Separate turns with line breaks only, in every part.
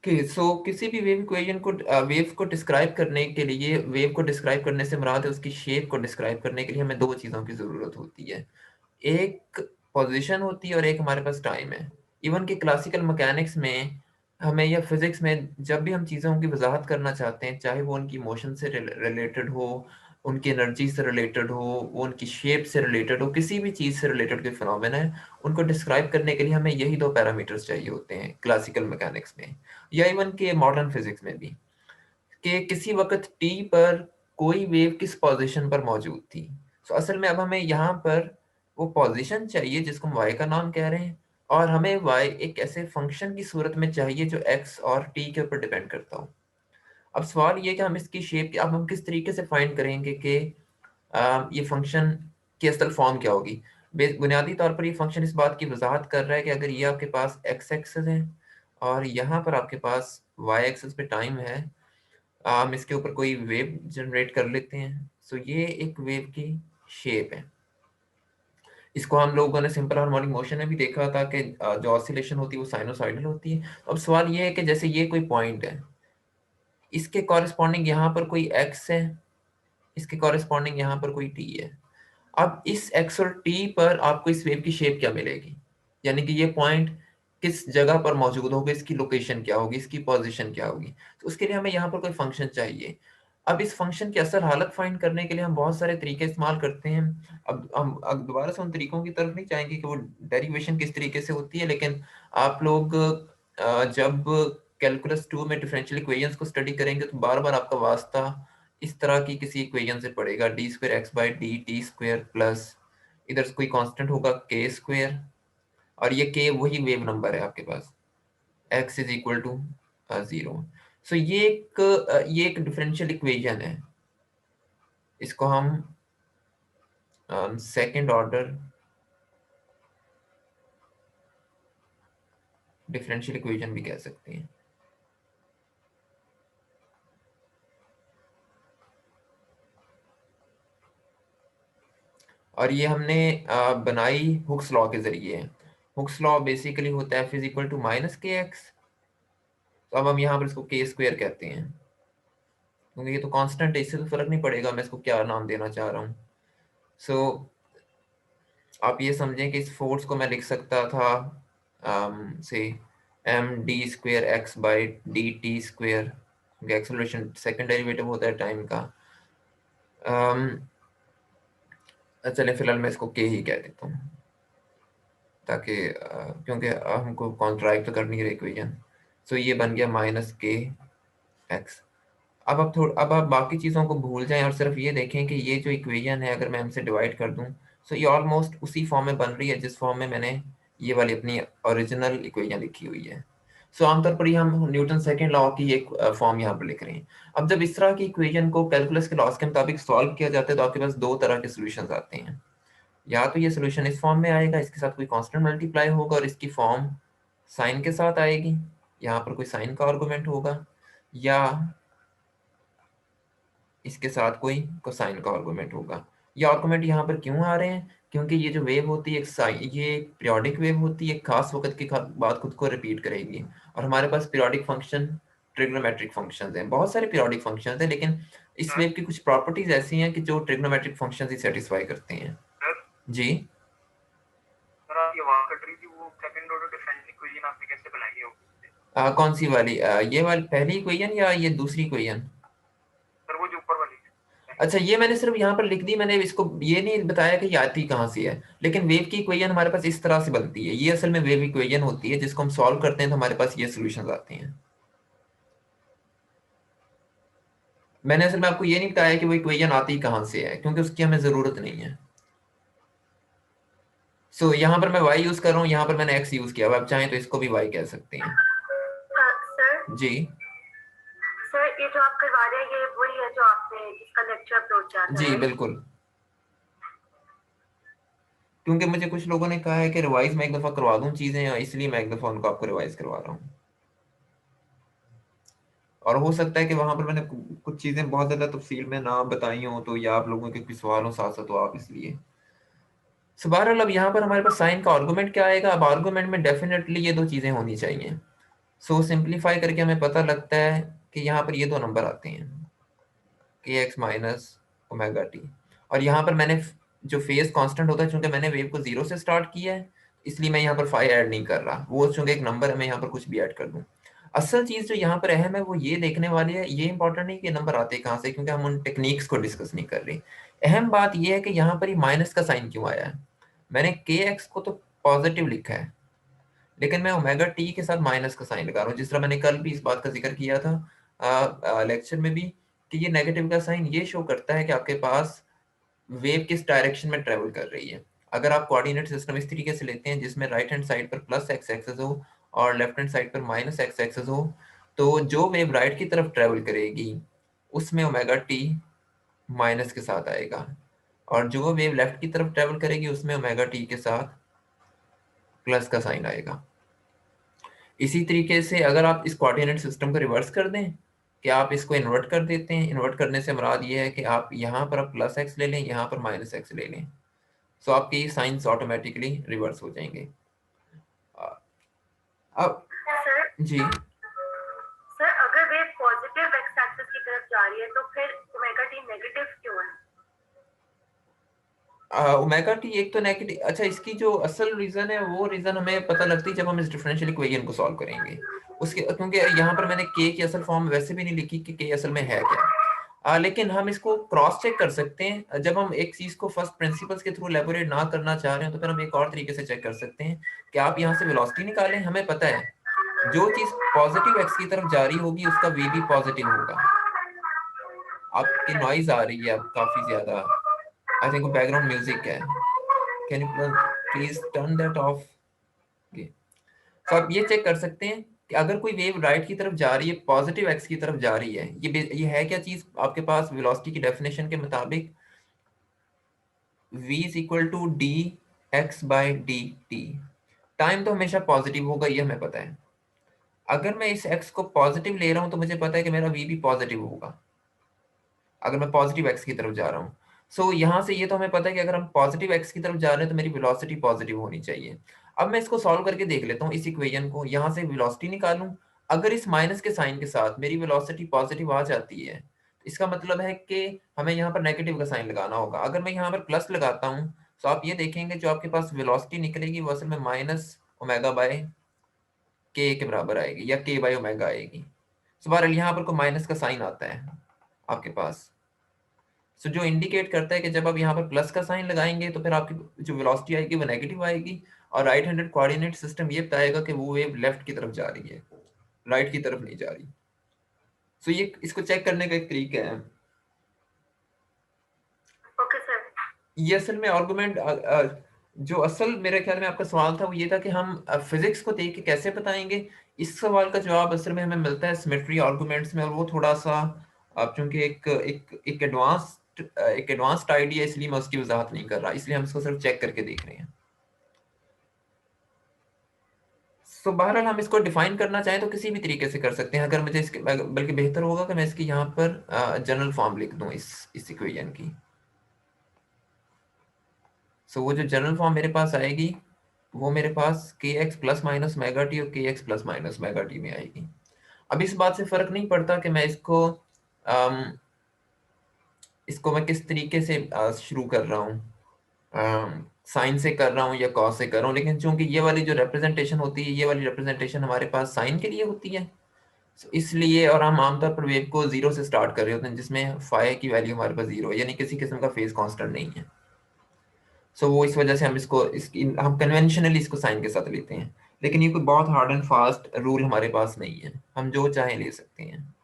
सो किसी भी wave equation को वेव को डिस्क्राइब करने के लिए, वेव को डिस्क्राइब करने से मुराद है उसकी शेप को डिस्क्राइब करने के लिए हमें दो चीज़ों की ज़रूरत होती है। एक पोजीशन होती है और एक हमारे पास टाइम है। इवन कि क्लासिकल मैकेनिक्स में हमें या फिजिक्स में जब भी हम चीज़ों की वजाहत करना चाहते हैं, चाहे वो उनकी मोशन से रिलेटेड हो, उनकी एनर्जी से रिलेटेड हो, वो उनकी शेप से रिलेटेड हो, किसी भी चीज़ से रिलेटेड कोई फिनोमेना है, उनको डिस्क्राइब करने के लिए हमें यही दो पैरामीटर्स चाहिए होते हैं क्लासिकल मैकेनिक्स में, या इवन के मॉडर्न फिजिक्स में भी, कि किसी वक्त टी पर कोई वेव किस पोजीशन पर मौजूद थी। सो असल में अब हमें यहाँ पर वो पोजीशन चाहिए जिसको हम y का नाम कह रहे हैं, और हमें y एक ऐसे फंक्शन की सूरत में चाहिए जो x और t के ऊपर डिपेंड करता हो। अब सवाल ये कि हम इसकी शेप अब हम किस तरीके से फाइंड करेंगे कि ये फंक्शन की असल फॉर्म क्या होगी। बुनियादी तौर पर ये फंक्शन इस बात की वजाहत कर रहा है कि अगर ये आपके पास x एक्सिस है और यहाँ पर आपके पास y एक्सिस पे टाइम है, हम इसके ऊपर कोई वेव जनरेट कर लेते हैं। सो ये एक वेव की शेप है। इसको हम लोगों ने सिंपल हार्मोनिक मोशन में भी देखा था कि जो ऑसिलेशन होती है वो साइनोसॉइडल होती है। अब सवाल ये है कि जैसे ये कोई पॉइंट है, इसके कॉरेस्पॉन्डिंग यहाँ पर कोई x है, इसके कॉरेस्पॉन्डिंग यहाँ पर कोई t है। अब इस x और t पर आपको इस वेव की शेप क्या मिलेगी, यानी कि ये पॉइंट किस जगह पर मौजूद होगा, इसकी लोकेशन क्या होगी, इसकी पोजीशन क्या होगी। तो उसके लिए हमें यहाँ पर कोई फंक्शन चाहिए। अब इस फंक्शन की असल हालत फाइंड करने के लिए हम बहुत सारे तरीके इस्तेमाल करते हैं। अब दोबारा से उन तरीकों की तरफ नहीं जाएंगे कि वो डेरिवेशन किस तरीके से होती है, लेकिन आप लोग जब कैलकुलस 2 में डिफरेंशियल इक्वेशंस को स्टडी करेंगे तो बार बार आपका वास्ता इस तरह की किसी इक्वेशन से पड़ेगा, D square x by d T square plus इधर से कोई कांस्टेंट होगा के स्क्वायर, और ये के वही वेव नंबर है आपके पास, एक्स इज इक्वल टू 0। सो ये एक डिफरेंशियल इक्वेशन है। इसको हम सेकंड ऑर्डर डिफरेंशियल इक्वेशन भी कह सकते हैं। और ये हमने बनाई हुक्स लॉ के जरिए। हुक्स लॉ बेसिकली होता है F is equal to minus k x. तो अब हम यहाँ पर इसको के स्क्वायर कहते हैं, क्योंकि ये तो कांस्टेंट है, इससे तो फर्क नहीं पड़ेगा मैं इसको क्या नाम देना चाह रहा हूँ। सो आप ये समझें कि इस फोर्स को मैं लिख सकता था से m d square x by d t square, क्योंकि एक्सेलरेशन सेकंड डेरिवेटिव होता है टाइम का। चले फिलहाल मैं इसको के ही कह देता हूँ, ताकि क्योंकि हमको कॉन्ट्रैक्ट तो करनी है इक्वेशन। सो ये बन गया माइनस के एक्स। अब आप बाकी चीज़ों को भूल जाएं और सिर्फ ये देखें कि ये जो इक्वेशन है अगर मैं इनसे डिवाइड कर दूं, सो ये ऑलमोस्ट उसी फॉर्म में बन रही है जिस फॉर्म में मैंने ये वाली अपनी ओरिजिनल इक्वेशन लिखी हुई है। सो आमतौर पर ये हम न्यूटन सेकंड लॉ की एक फॉर्म यहाँ पर लिख रहे हैं। अब जब इस तरह की इक्वेशन को कैलकुलस के लॉस के मुताबिक सॉल्व किया जाता है तो आपके पास दो तरह के सोल्यूशन आते हैं। या तो ये सोल्यूशन इस फॉर्म में आएगा, इसके साथ कोई कांस्टेंट मल्टीप्लाई होगा और इसकी फॉर्म साइन के साथ आएगी, यहाँ पर कोई साइन का आर्गुमेंट होगा, या इसके साथ कोई कोसाइन का आर्गुमेंट होगा। ये आर्गुमेंट यहाँ पर क्यों आ रहे हैं, क्योंकि ये जो वेव होती है ये एक पीरियोडिक वेव होती है, एक खास वक्त के बाद खुद को रिपीट करेगी। और हमारे पास पीरियोडिक फंक्शन ट्रिग्नोमेट्रिक फंक्शंस हैं, बहुत सारे पीरियोडिक फंक्शंस हैं, लेकिन इस
सर
वेव की कुछ प्रॉपर्टीज ऐसी हैं कि जो ट्रिग्नोमेट्रिक फंक्शंस ही सेटिस्फाई करते हैं।
सर
जी
सर आप ये बात कर रही थी वो सेकंड ऑर्डर डिफरेंशियल इक्वेशन आपने कैसे बनाई है वो?
कौन सी वाली, ये वाली पहली इक्वेशन या ये दूसरी इक्वेशन?
सर वो जो ऊपर वाली है।
अच्छा, ये मैंने सिर्फ यहाँ पर लिख दी, मैंने इसको ये नहीं बताया कि ये आती कहाँ से है। लेकिन वेव की इक्वेशन हमारे पास इस तरह से बनती है, ये असल में वेव इक्वेशन होती है जिसको हम सॉल्व करते हैं तो हमारे पास ये सॉल्यूशंस आते हैं। मैंने असल में आपको ये नहीं बताया कि वो इक्वेशन आती कहाँ से है, क्योंकि उसकी हमें जरूरत नहीं है। सो यहाँ पर मैं y यूज कर रहा हूँ, यहाँ पर मैंने x यूज किया। अब आप चाहें तो इसको भी y कह सकते हैं।
सर
जी
सर ये जो आप करवा रहे हैं ये वही है जो आपने जिसका लेक्चर अपलोड किया था,
जी
right?
बिल्कुल, क्योंकि मुझे कुछ लोगों ने कहा है कि रिवाइज मैं एक दफ़ा करवा दूँ चीज़ें, इसलिए मैं एक दफ़ा उनको आपको रिवाइज करवा रहा हूँ। और हो सकता है कि वहां पर मैंने कुछ चीजें बहुत ज्यादा तफसील में ना बताई हों, तो या आप लोगों के कुछ सवाल हो साथ साथ, तो आप इसलिए। सो बहरहाल अब यहाँ पर हमारे पास साइन का आर्गुमेंट क्या आएगा। अब आर्गुमेंट में डेफिनेटली ये दो चीजें होनी चाहिए। सो सिंप्लीफाई करके हमें पता लगता है कि यहाँ पर ये दो नंबर आते हैं, के एक्स माइनस ओमेगा टी। और यहाँ पर मैंने जो फेज कांस्टेंट होता है, चूंकि मैंने वेव को जीरो से स्टार्ट किया है, इसलिए मैं यहाँ पर फाई ऐड नहीं कर रहा, वो चूंकि एक नंबर है, मैं यहाँ पर कुछ भी ऐड कर दूँ। असल चीज जो यहाँ पर अहम है वो ये देखने वाली है, ये इंपॉर्टेंट नहीं कि नंबर आते कहाँ से, क्योंकि हम उन टेक्निक्स को डिस्कस नहीं कर रहे। अहम बात ये है कि यहाँ पर ही माइनस का साइन क्यों आया है। मैंने के एक्स को तो पॉजिटिव लिखा है, लेकिन मैं ओमेगा टी के साथ माइनस का साइन लगा रहा हूँ, जिस तरह मैंने कल भी इस बात का जिक्र किया था लेक्चर में भी, कि ये नेगेटिव का साइन ये शो करता है कि आपके पास वेव किस डायरेक्शन में ट्रेवल कर रही है। अगर आप कोऑर्डिनेट सिस्टम इस तरीके से लेते हैं जिसमें राइट हैंड साइड पर प्लस एक्स एक्सेस हो और लेफ्ट हैंड साइड पर माइनस एक्स एक्सेस हो, तो जो वेव राइट की तरफ ट्रेवल करेगी उसमें ओमेगा टी माइनस के साथ आएगा, और जो वेव लेफ्ट की तरफ ट्रेवल करेगी उसमें ओमेगा टी के साथ प्लस का साइन आएगा। इसी तरीके से अगर आप इस कोऑर्डिनेट सिस्टम को रिवर्स कर दें, कि आप इसको इन्वर्ट कर देते हैं, इन्वर्ट करने से मुराद ये है कि आप यहाँ पर आप प्लस एक्स ले लें, यहाँ पर माइनस एक्स ले लें, सो आपके साइंस ऑटोमेटिकली रिवर्स हो जाएंगे। अब
सर
जी,
सर अगर वेव पॉजिटिव एक्स एक्सिस की तरफ जा रही है तो फिर ओमेगा टी नेगेटिव क्यों है?
ओमेगा टी एक तो नेगेटिव, अच्छा इसकी जो असल रीजन है वो रीजन हमें पता लगती है जब हम इस डिफरेंशियल इक्वेशन को सॉल्व करेंगे उसके, क्योंकि यहाँ पर मैंने के की असल फॉर्म वैसे भी नहीं लिखी कि के असल में है क्या। लेकिन हम इसको क्रॉस चेक कर सकते हैं, जब हम एक चीज को फर्स्ट प्रिंसिपल्स के थ्रू एलेबोरेट ना करना चाह रहे हैं तो फिर हम एक और तरीके से चेक कर सकते हैं कि आप यहाँ से वेलोसिटी निकालें। हमें पता है जो चीज पॉजिटिव एक्स की तरफ जा रही होगी उसका वी भी पॉजिटिव होगा। आपकी नॉइज आ रही है अब काफी ज्यादा, आई थिंक बैकग्राउंड म्यूजिक है, can you please turn that of. तो आप ये चेक कर सकते हैं कि अगर कोई वेव राइट की तरफ जा रही है, पॉजिटिव एक्स की तरफ जा रही है, ये है क्या चीज आपके पास वेलोसिटी की डेफिनेशन के मुताबिक v is equal to d x by d t. Time तो हमेशा पॉजिटिव होगा, ये हमें पता है। अगर मैं इस x को पॉजिटिव ले रहा हूं तो मुझे पता है कि मेरा v भी पॉजिटिव होगा अगर मैं पॉजिटिव एक्स की तरफ जा रहा हूँ। सो यहाँ से ये तो हमें पता है कि अगर हम पॉजिटिव एक्स की तरफ जा रहे हैं तो मेरी वेलोसिटी पॉजिटिव होनी चाहिए। अब मैं इसको सॉल्व करके देख लेता हूँ, इस इक्वेशन को यहाँ से वेलोसिटी निकालूं। अगर इस माइनस के साइन के साथ मेरी वेलोसिटी पॉजिटिव आ जाती है तो इसका मतलब है कि हमें यहाँ पर नेगेटिव का साइन लगाना होगा। अगर मैं यहाँ पर प्लस लगाता हूँ तो आप ये देखेंगे जो आपके पास वेलोसिटी निकलेगी वो असल में माइनस ओमेगा बाय के बराबर आएगी, या के बाय ओमेगा आएगी। सो बहरहाल यहाँ पर को माइनस का साइन आता है आपके पास, सो जो इंडिकेट करता है कि जब आप यहाँ पर प्लस का साइन लगाएंगे तो फिर आपकी जो वेलोसिटी आएगी वो नेगेटिव आएगी, और राइट हैंडेड कोऑर्डिनेट सिस्टम ये बताएगा कि वो वेव लेफ्ट की तरफ जा रही है, राइट की तरफ नहीं जा रही। सो ये इसको चेक करने का एक तरीका है।
Okay sir.
ये असल में आर्गुमेंट जो असल मेरे ख्याल में आपका सवाल था वो ये था कि हम फिजिक्स को देख के कैसे बताएंगे। इस सवाल का जवाब असल में हमें मिलता है सिमेट्री आर्गुमेंट्स में, और वो थोड़ा सा अब चूंकि एक एडवांस्ड आइडिया, इसलिए मैं उसकी वजाहत नहीं कर रहा, इसलिए हम इसको सिर्फ चेक करके देख रहे हैं। सो बहरहाल हम इसको डिफाइन करना चाहें तो किसी भी तरीके से कर सकते हैं। अगर मुझे इसके बल्कि बेहतर होगा कि मैं इसकी यहाँ पर जनरल फॉर्म लिख दूं इस इक्वेशन की। सो वो जो जनरल फॉर्म मेरे पास आएगी वो मेरे पास के x plus minus mega T और के x plus minus mega T में आएगी। अब इस बात से फर्क नहीं पड़ता कि मैं इसको मैं किस तरीके से शुरू कर रहा हूँ, साइन से कर रहा हूँ या कॉस से कर रहा हूँ, लेकिन चूंकि ये वाली जो रिप्रेजेंटेशन होती है, ये वाली रिप्रेजेंटेशन हमारे पास साइन के लिए होती है। So, इसलिए, और हम आमतौर पर वेव को जीरो से स्टार्ट कर रहे होते हैं जिसमें फाई की वैल्यू हमारे पास जीरो है, यानी किसी किस्म का फेज कांस्टेंट नहीं है। सो वो इस वजह से हम कन्वेंशनली इसको साइन के साथ लेते हैं, लेकिन ये कोई बहुत हार्ड एंड फास्ट रूल हमारे पास नहीं है, हम जो चाहे ले सकते हैं।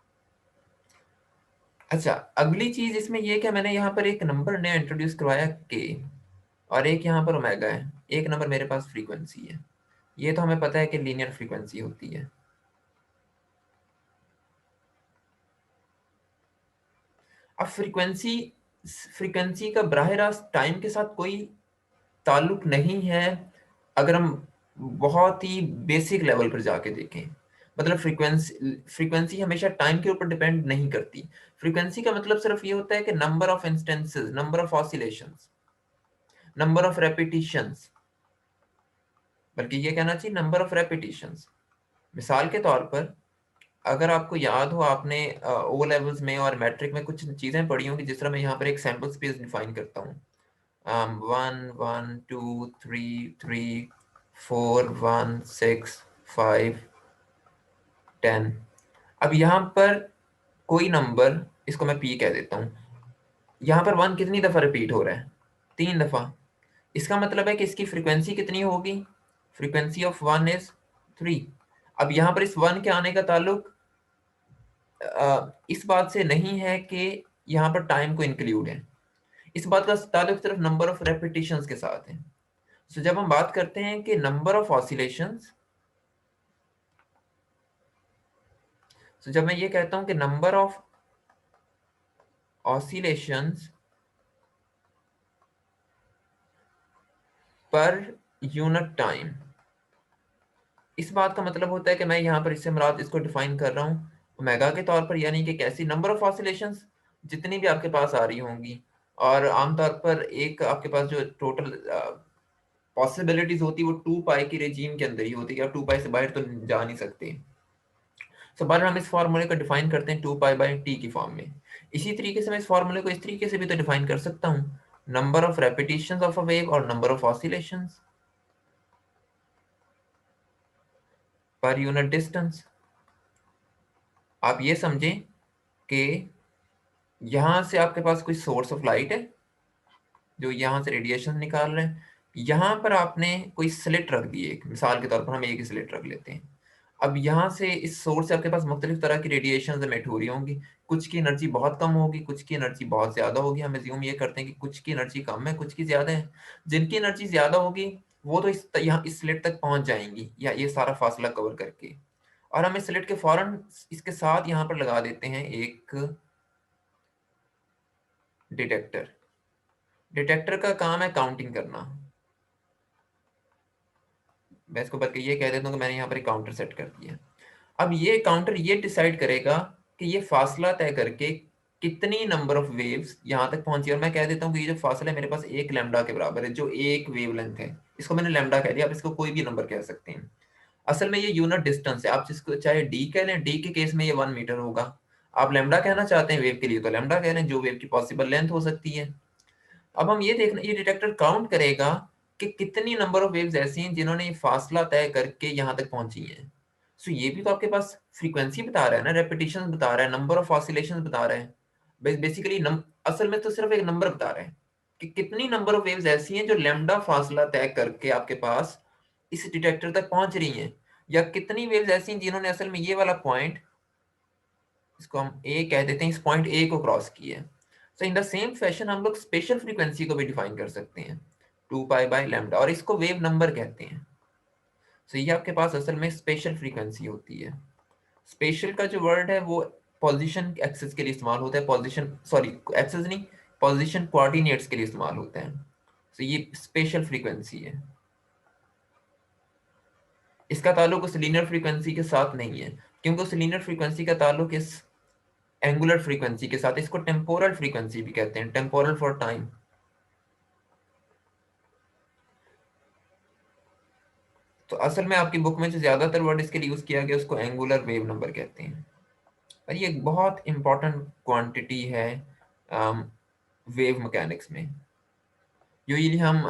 अच्छा, अगली चीज इसमें ये कि मैंने यहाँ पर एक नंबर नया इंट्रोड्यूस करवाया के, और एक यहाँ पर ओमेगा है, एक नंबर मेरे पास फ्रीक्वेंसी है। ये तो हमें पता है कि लीनियर फ्रीक्वेंसी होती है। अब फ्रीक्वेंसी का बराह रास्त टाइम के साथ कोई ताल्लुक नहीं है, अगर हम बहुत ही बेसिक लेवल पर जाके देखें। मतलब फ्रीक्वेंसी हमेशा टाइम के ऊपर डिपेंड नहीं करती। फ्रीक्वेंसी का मतलब सिर्फ ये होता है कि number of instances, number of oscillations, number of repetitions, बल्कि ये कहना चाहिए नंबर ऑफ रेपिटिशंस, मिसाल के तौर पर अगर आपको याद हो, आपने ओ लेवल्स में और मैट्रिक में कुछ चीज़ें पढ़ी होंगी, जिस तरह मैं यहाँ पर एक सैम्पल स्पेस डिफाइन करता हूँ, 1 1 2 3 4 1 6 5 10। अब यहाँ पर कोई नंबर, इसको मैं पी कह देता हूँ, यहाँ पर 1 कितनी दफ़ा रिपीट हो रहा है? 3 दफ़ा। इसका मतलब है कि इसकी फ्रीक्वेंसी कितनी होगी? Frequency of 1 is 3। अब यहाँ पर इस 1 के आने का ताल्लुक इस बात से नहीं है कि यहाँ पर टाइम को इंक्लूड है, इस बात का ताल्लुक सिर्फ नंबर ऑफ रेपिटेशंस के साथ है। सो जब हम बात करते हैं कि नंबर ऑफ ऑसिलेशंस, तो जब मैं ये कहता हूं कि number of oscillations per unit time, इस बात का मतलब होता है कि मैं यहाँ पर इससे मुराद इसको डिफाइन कर रहा हूँ ओमेगा के तौर पर, यानी कि कैसी नंबर ऑफ ऑसिलेशंस जितनी भी आपके पास आ रही होंगी। और आमतौर पर एक आपके पास जो टोटल पॉसिबिलिटीज होती है वो 2 पाई की रेजीम के अंदर ही होती है, आप 2 पाई से बाहर तो जा नहीं सकते। सो बार हम इस फार्मूले को डिफाइन करते हैं 2 पाई/t की फॉर्म में। इसी तरीके से मैं इस फार्मूले को इस तरीके से भी तो डिफाइन कर सकता हूँ, number of repetitions of a wave और number of oscillations per unit distance. आप ये समझें कि यहाँ से आपके पास कोई सोर्स ऑफ लाइट है जो यहाँ से रेडिएशन निकाल रहे हैं, यहाँ पर आपने कोई स्लिट रख दी, एक मिसाल के तौर पर हम एक ही स्लिट रख लेते हैं। अब यहाँ से इस सोर्स से आपके पास मुख्तलिफ तरह की रेडिएशन एमिट हो रही होंगी, कुछ की एनर्जी बहुत कम होगी, कुछ की एनर्जी बहुत ज़्यादा होगी। हम एज्यूम ये करते हैं कि कुछ की एनर्जी कम है, कुछ की ज़्यादा है। जिनकी एनर्जी ज़्यादा होगी वो तो यहाँ इस स्लिट तक पहुँच जाएंगी, या ये सारा फासला कवर करके, और हम इस स्लिट के फौरन इसके साथ यहाँ पर लगा देते हैं एक डिटेक्टर। डिटेक्टर का काम है काउंटिंग करना। मैं इसको बल्कि ये कह देता हूँ कि मैंने यहाँ पर एक काउंटर सेट कर दिया। अब ये काउंटर ये डिसाइड करेगा कि ये फासला तय करके कितनी नंबर ऑफ वेव्स यहाँ तक पहुंची, और मैं कह देता हूँ कि ये जो फासला है मेरे पास 1 लैम्डा के बराबर है, जो एक वेवलेंथ है। इसको मैंने लैम्डा कह दिया, आप इसको कोई भी नंबर कह सकते हैं। असल में ये यूनिट डिस्टेंस है, आप जिसको चाहे डी कह लें, डी के केस में ये 1 मीटर होगा। आप लैम्डा कहना चाहते हैं वेव के लिए तो लैम्डा कह लें, जो वेव की पॉसिबल लेंथ हो सकती है। अब हम ये देखना, ये डिटेक्टर काउंट करेगा कि कितनी नंबर ऑफ वेव्स ऐसी हैं जिन्होंने ये फासला तय करके यहाँ तक पहुंची हैं। सो ये भी तो आपके पास फ्रीक्वेंसी बता रहा है ना, रेपिटेशन बता रहा है, नंबर ऑफ ऑसिलेशन बता रहा है। बेसिकली असल में तो सिर्फ एक नंबर बता रहे हैं कि कितनी नंबर ऑफ वेव्स ऐसी हैं जो लैम्डा फासला तय करके आपके पास इस डिटेक्टर तक पहुंच रही हैं, या कितनी वेव्स ऐसी हैं जिन्होंने असल में ये वाला पॉइंट, इसको हम ए कह देते हैं, इस पॉइंट ए को क्रॉस किया है। सो इन द सेम फैशन हम लोग स्पेशल फ्रीक्वेंसी को भी डिफाइन कर सकते हैं, 2 पाई/लैम्डा, और इसको वेव नंबर कहते हैं। सो ये आपके पास असल में स्पेशल फ्रीक्वेंसी होती है। स्पेशल का जो वर्ड है वो पोजीशन एक्सेस के लिए इस्तेमाल होता है, पोजीशन सॉरी एक्सेस नहीं, पोजीशन कोऑर्डिनेट्स के लिए इस्तेमाल होता है। सो ये स्पेशल फ्रीक्वेंसी है। इसका ताल्लुक उस लीनियर फ्रीक्वेंसी के साथ नहीं है, क्योंकि उस लीनियर फ्रीक्वेंसी का ताल्लुक इस एंगुलर फ्रीक्वेंसी के साथ। इसको टेम्पोरल फ्रीक्वेंसी भी कहते हैं, टेम्पोरल फॉर टाइम। तो असल में आपकी बुक में जो ज्यादातर वर्ड इसके लिए यूज किया गया उसको एंगुलर वेव नंबर कहते हैं, और ये एक बहुत इंपॉर्टेंट क्वांटिटी है वेव मैकेनिक्स में। यूजली हम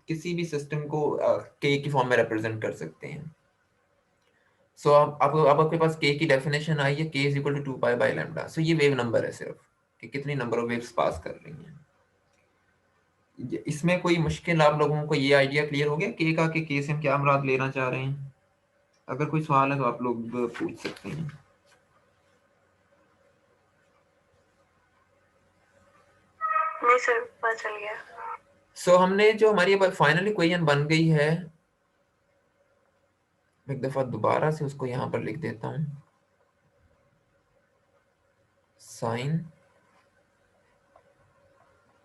किसी भी सिस्टम को के की फॉर्म में रिप्रेजेंट कर सकते हैं। सो अब आपके पास के की डेफिनेशन आई है, के इज इक्वल टू 2 पाई/लैम्डा। सो ये वेव नंबर है सिर्फ, कि कितनी नंबर ऑफ वेव्स पास कर रही हैं। इसमें कोई मुश्किल, आप लोगों को ये आइडिया क्लियर हो गया के का, के से हम क्या मुराद लेना चाह रहे हैं? अगर कोई सवाल है तो आप लोग पूछ सकते हैं।
नहीं सर, पता चल गया।
सो हमने जो हमारी फाइनल इक्वेशन बन गई है, एक दफा दोबारा से उसको यहाँ पर लिख देता हूँ, साइन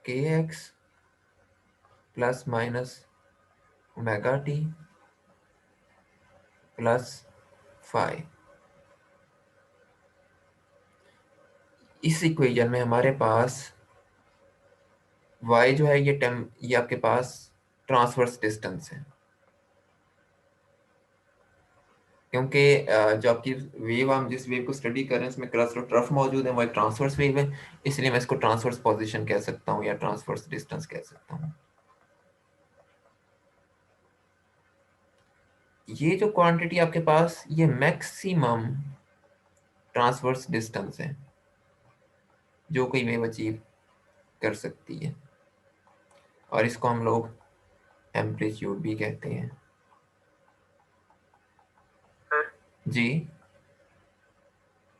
के x plus minus omega t plus phi. इस इक्वेशन में हमारे पास y जो है ये आपके पास ट्रांसवर्स डिस्टेंस है। क्योंकि जो आपकी वेव, हम जिस वेव को स्टडी कर रहे हैं उसमें क्रस्ट और ट्रफ मौजूद है, वो एक ट्रांसवर्स वेव है, इसलिए मैं इसको ट्रांसवर्स पोजीशन कह सकता हूँ या ट्रांसवर्स डिस्टेंस कह सकता हूँ। ये जो क्वांटिटी आपके पास, ये मैक्सिमम ट्रांसवर्स डिस्टेंस है जो कोई वेव अचीव कर सकती है, और इसको हम लोग एम्पलीट्यूड भी कहते हैं।
सर
जी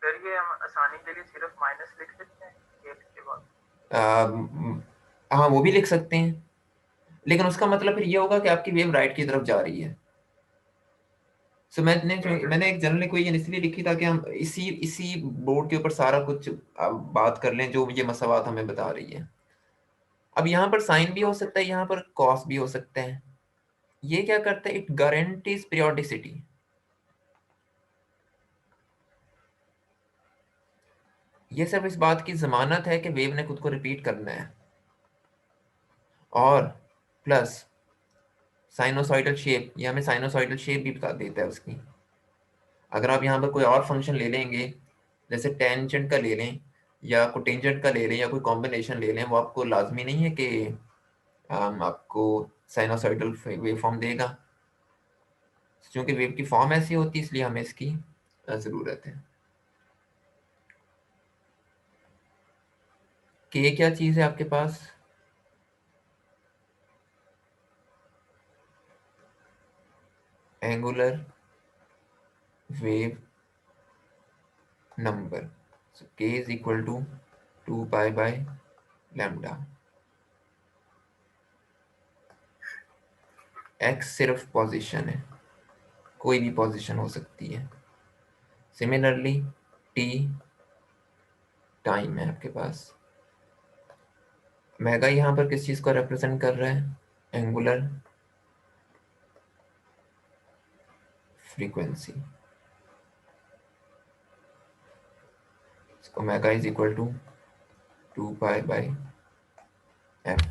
सर ये हम आसानी के लिए सिर्फ माइनस लिख सकते हैं एक के बाद?
हाँ, वो भी लिख सकते हैं, लेकिन उसका मतलब फिर ये होगा कि आपकी वेव राइट की तरफ जा रही है। सो मैंने एक जनरल इक्वेशन इसलिए लिखी ताकि हम इसी इसी बोर्ड के ऊपर सारा कुछ बात कर लें जो ये मसवात हमें बता रही है। अब यहाँ पर साइन भी हो सकता है, यहाँ पर कॉस भी हो सकता है। ये क्या करता है, इट गारंटीज पीरियोडिसिटी। ये सिर्फ इस बात की जमानत है कि वेव ने खुद को रिपीट करना है, और प्लस साइनोसॉइडल शेप, ये हमें साइनोसॉइडल शेप भी बता देता है उसकी। अगर आप यहाँ पर कोई और फंक्शन ले लेंगे, जैसे टेंजेंट का ले लें या कोटेंजेंट का ले लें या कोई कॉम्बिनेशन ले लें, वो आपको लाजमी नहीं है कि आपको साइनोसॉइडल वेव फॉर्म देगा। क्योंकि वेव की फॉर्म ऐसी होती है, इसलिए हमें इसकी ज़रूरत है। के क्या चीज़ है आपके पास, angular wave number. So k is equal to 2 pi by lambda। x सिर्फ पोजीशन है, कोई भी पोजीशन हो सकती है। सिमिलरली t टाइम है आपके पास। मेगा यहाँ पर किस चीज़ को रिप्रेजेंट कर रहा है, angular frequency. Omega is equal to 2 pi by f.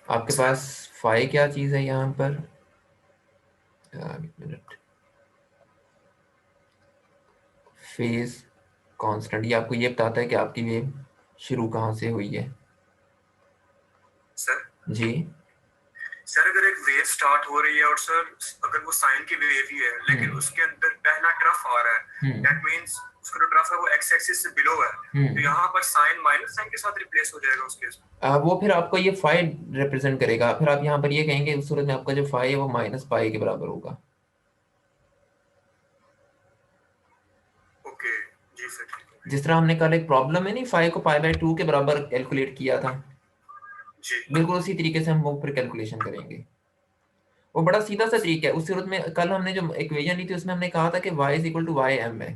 आपके पास फाई क्या चीज़ है यहाँ पर, एक मिनट, फेज कांस्टेंट। ये आपको ये बताता है कि आपकी वेव शुरू कहाँ से हुई है।
सर
जी
सर अगर एक वेव स्टार्ट हो रही है और सर अगर वो साइन की वेव ही है लेकिन उसके अंदर पहला ट्रफ आ रहा है, दैट मींस उसका जो ट्रफ है वो एक्स एक्सिस से बिलो है, तो यहाँ पर साइन माइनस साइन के साथ रिप्लेस हो जाएगा उस केस में।
वो फिर आपको ये फाई रिप्रेजेंट करेगा। फिर आप यहाँ पर ये कहेंगे उस सूरत में आपका जो फाई है वो माइनस पाई के बराबर होगा।
ओके जी सर।
जिस तरह हमने कल एक प्रॉब्लम है नहीं, फाई को पाई बाई 2 के बराबर कैलकुलेट किया था,
जी
बिल्कुल उसी तरीके से हम वो फिर कैलकुलेशन करेंगे। वो बड़ा सीधा सा तरीका है। उस सूरत में कल हमने जो इक्वेशन ली थी उसमें हमने कहा था कि y is equal to y m है।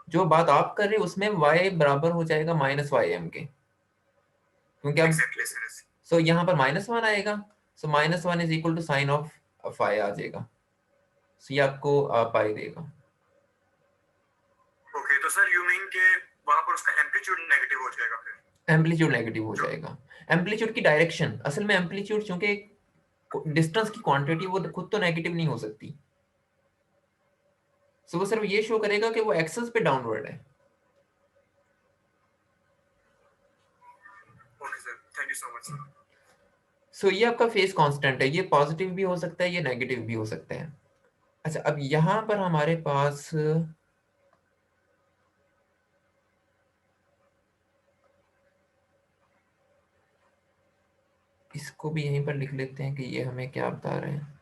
जो बात आप कर रहे हो उसमें y बराबर हो जाएगा माइनस वाई एम के, क्योंकि अब
एग्जैक्टली सर।
सो यहाँ पर -1 आएगा। So -1 is equal to sine of phi आ जाएगा। सो ये आपको पाई देगा।
ओके तो सर यू मीन के वहां पर उसका एम्पलीट्यूड नेगेटिव हो जाएगा फिर?
एम्पलीट्यूड नेगेटिव हो जाएगा। एम्पलीट्यूड की डायरेक्शन, असल में एम्पलीट्यूड चूंकि डिस्टेंस की क्वांटिटी वो खुद तो नेगेटिव नहीं हो सकती, सो वो सिर्फ ये शो करेगा कि वो एक्सेस पे डाउनवर्ड है।
Okay sir, thank you so much sir.
So ये आपका फेज कांस्टेंट है, ये पॉजिटिव भी हो सकता है, ये नेगेटिव भी हो सकता है। अच्छा, अब यहाँ पर हमारे पास इसको भी यहीं पर लिख लेते हैं कि ये हमें क्या बता रहे हैं।